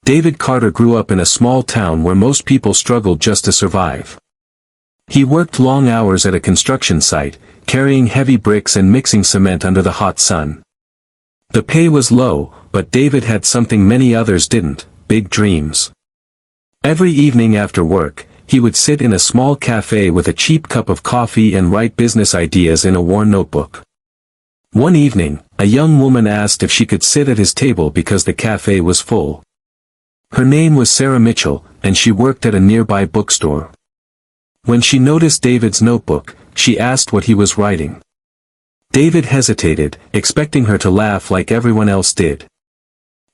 David Carter grew up in a small town where most people struggled just to survive. He worked long hours at a construction site, carrying heavy bricks and mixing cement under the hot sun. The pay was low, but David had something many others didn't: big dreams. Every evening after work, he would sit in a small cafe with a cheap cup of coffee and write business ideas in a worn notebook. One evening, a young woman asked if she could sit at his table because the cafe was full. Her name was Sarah Mitchell, and she worked at a nearby bookstore. When she noticed David's notebook, she asked what he was writing. David hesitated, expecting her to laugh like everyone else did.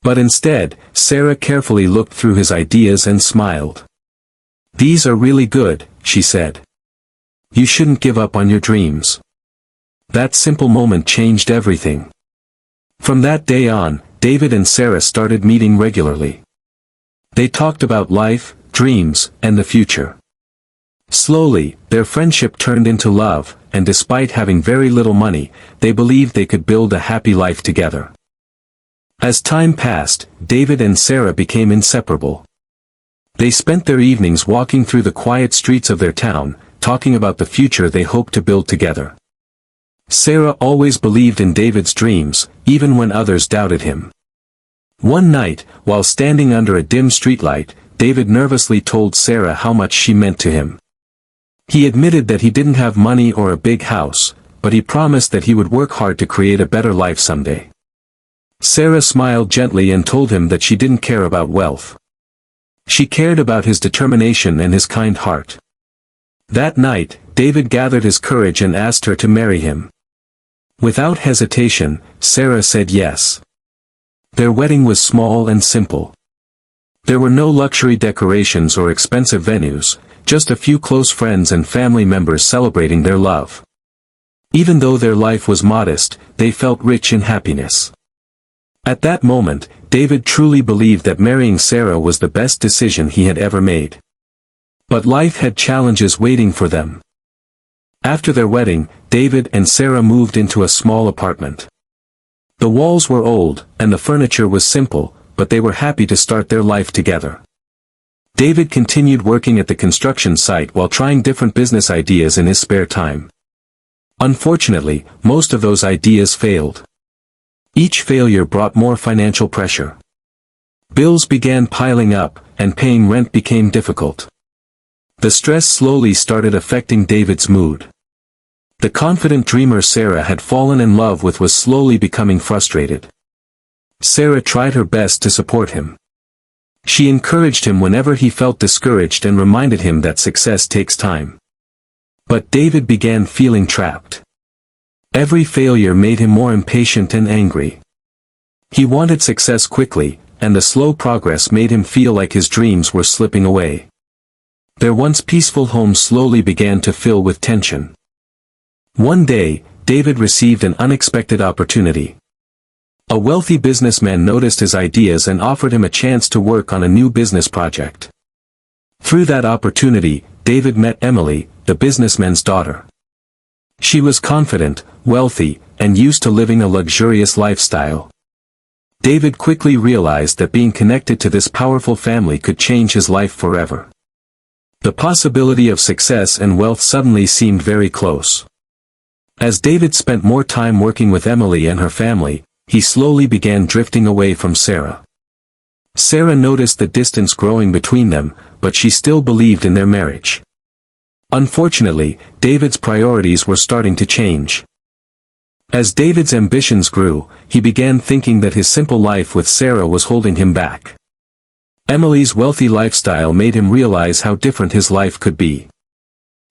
But instead, Sarah carefully looked through his ideas and smiled. "These are really good," she said. "You shouldn't give up on your dreams." That simple moment changed everything. From that day on, David and Sarah started meeting regularly. They talked about life, dreams, and the future. Slowly, their friendship turned into love, and despite having very little money, they believed they could build a happy life together. As time passed, David and Sarah became inseparable. They spent their evenings walking through the quiet streets of their town, talking about the future they hoped to build together. Sarah always believed in David's dreams, even when others doubted him. One night, while standing under a dim streetlight, David nervously told Sarah how much she meant to him. He admitted that he didn't have money or a big house, but he promised that he would work hard to create a better life someday. Sarah smiled gently and told him that she didn't care about wealth. She cared about his determination and his kind heart. That night, David gathered his courage and asked her to marry him. Without hesitation, Sarah said yes. Their wedding was small and simple. There were no luxury decorations or expensive venues, just a few close friends and family members celebrating their love. Even though their life was modest, they felt rich in happiness. At that moment, David truly believed that marrying Sarah was the best decision he had ever made. But life had challenges waiting for them. After their wedding, David and Sarah moved into a small apartment. The walls were old, and the furniture was simple, but they were happy to start their life together. David continued working at the construction site while trying different business ideas in his spare time. Unfortunately, most of those ideas failed. Each failure brought more financial pressure. Bills began piling up, and paying rent became difficult. The stress slowly started affecting David's mood. The confident dreamer Sarah had fallen in love with was slowly becoming frustrated. Sarah tried her best to support him. She encouraged him whenever he felt discouraged and reminded him that success takes time. But David began feeling trapped. Every failure made him more impatient and angry. He wanted success quickly, and the slow progress made him feel like his dreams were slipping away. Their once peaceful home slowly began to fill with tension. One day, David received an unexpected opportunity. A wealthy businessman noticed his ideas and offered him a chance to work on a new business project. Through that opportunity, David met Emily, the businessman's daughter. She was confident, wealthy, and used to living a luxurious lifestyle. David quickly realized that being connected to this powerful family could change his life forever. The possibility of success and wealth suddenly seemed very close. As David spent more time working with Emily and her family, he slowly began drifting away from Sarah. Sarah noticed the distance growing between them, but she still believed in their marriage. Unfortunately, David's priorities were starting to change. As David's ambitions grew, he began thinking that his simple life with Sarah was holding him back. Emily's wealthy lifestyle made him realize how different his life could be.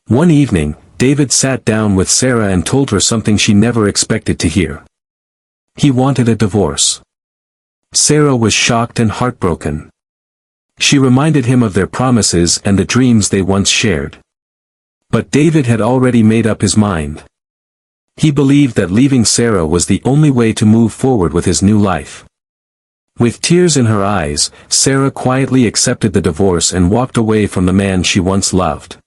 One evening, David sat down with Sarah and told her something she never expected to hear. He wanted a divorce. Sarah was shocked and heartbroken. She reminded him of their promises and the dreams they once shared. But David had already made up his mind. He believed that leaving Sarah was the only way to move forward with his new life. With tears in her eyes, Sarah quietly accepted the divorce and walked away from the man she once loved.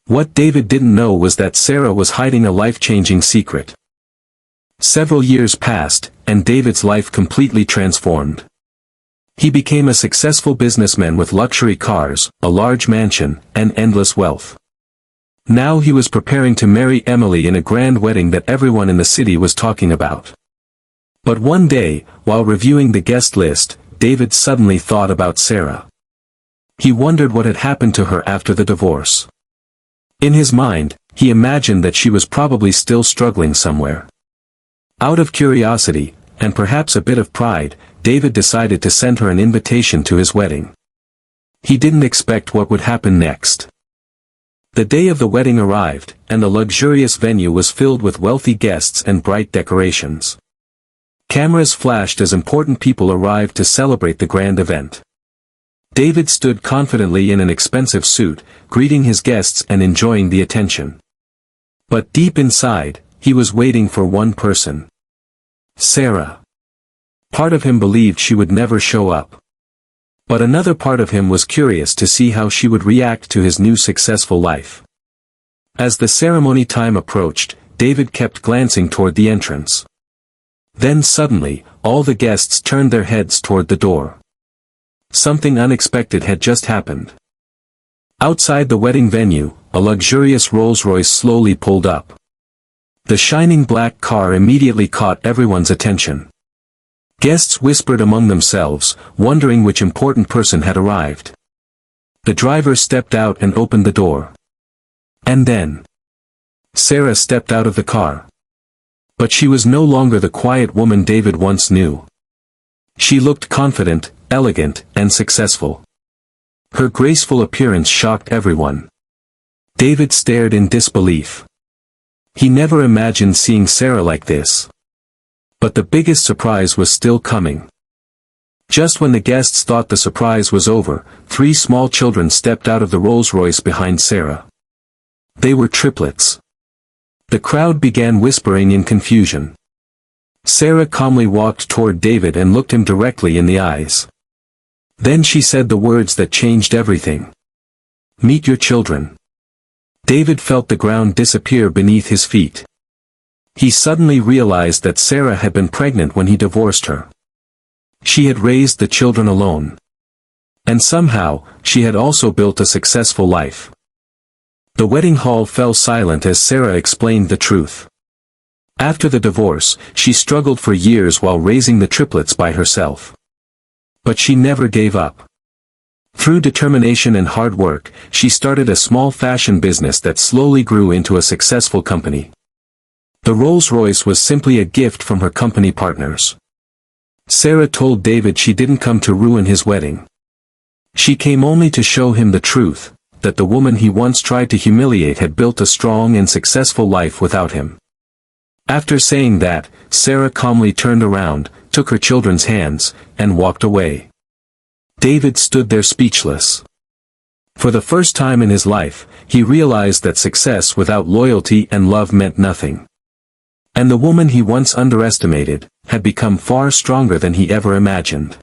What David didn't know was that Sarah was hiding a life-changing secret. Several years passed, and David's life completely transformed. He became a successful businessman with luxury cars, a large mansion, and endless wealth. Now he was preparing to marry Emily in a grand wedding that everyone in the city was talking about. But one day, while reviewing the guest list, David suddenly thought about Sarah. He wondered what had happened to her after the divorce. In his mind, he imagined that she was probably still struggling somewhere. Out of curiosity, and perhaps a bit of pride, David decided to send her an invitation to his wedding. He didn't expect what would happen next. The day of the wedding arrived, and the luxurious venue was filled with wealthy guests and bright decorations. Cameras flashed as important people arrived to celebrate the grand event. David stood confidently in an expensive suit, greeting his guests and enjoying the attention. But deep inside, he was waiting for one person. Sarah. Part of him believed she would never show up. But another part of him was curious to see how she would react to his new successful life. As the ceremony time approached, David kept glancing toward the entrance. Then suddenly, all the guests turned their heads toward the door. Something unexpected had just happened. Outside the wedding venue, a luxurious Rolls-Royce slowly pulled up. The shining black car immediately caught everyone's attention. Guests whispered among themselves, wondering which important person had arrived. The driver stepped out and opened the door. And then Sarah stepped out of the car. But she was no longer the quiet woman David once knew. She looked confident, elegant, and successful. Her graceful appearance shocked everyone. David stared in disbelief. He never imagined seeing Sarah like this. But the biggest surprise was still coming. Just when the guests thought the surprise was over, 3 small children stepped out of the Rolls-Royce behind Sarah. They were triplets. The crowd began whispering in confusion. Sarah calmly walked toward David and looked him directly in the eyes. Then she said the words that changed everything. "Meet your children." David felt the ground disappear beneath his feet. He suddenly realized that Sarah had been pregnant when he divorced her. She had raised the children alone. And somehow, she had also built a successful life. The wedding hall fell silent as Sarah explained the truth. After the divorce, she struggled for years while raising the triplets by herself. But she never gave up. Through determination and hard work, she started a small fashion business that slowly grew into a successful company. The Rolls-Royce was simply a gift from her company partners. Sarah told David she didn't come to ruin his wedding. She came only to show him the truth, that the woman he once tried to humiliate had built a strong and successful life without him. After saying that, Sarah calmly turned around, took her children's hands, and walked away. David stood there speechless. For the first time in his life, he realized that success without loyalty and love meant nothing. And the woman he once underestimated, had become far stronger than he ever imagined.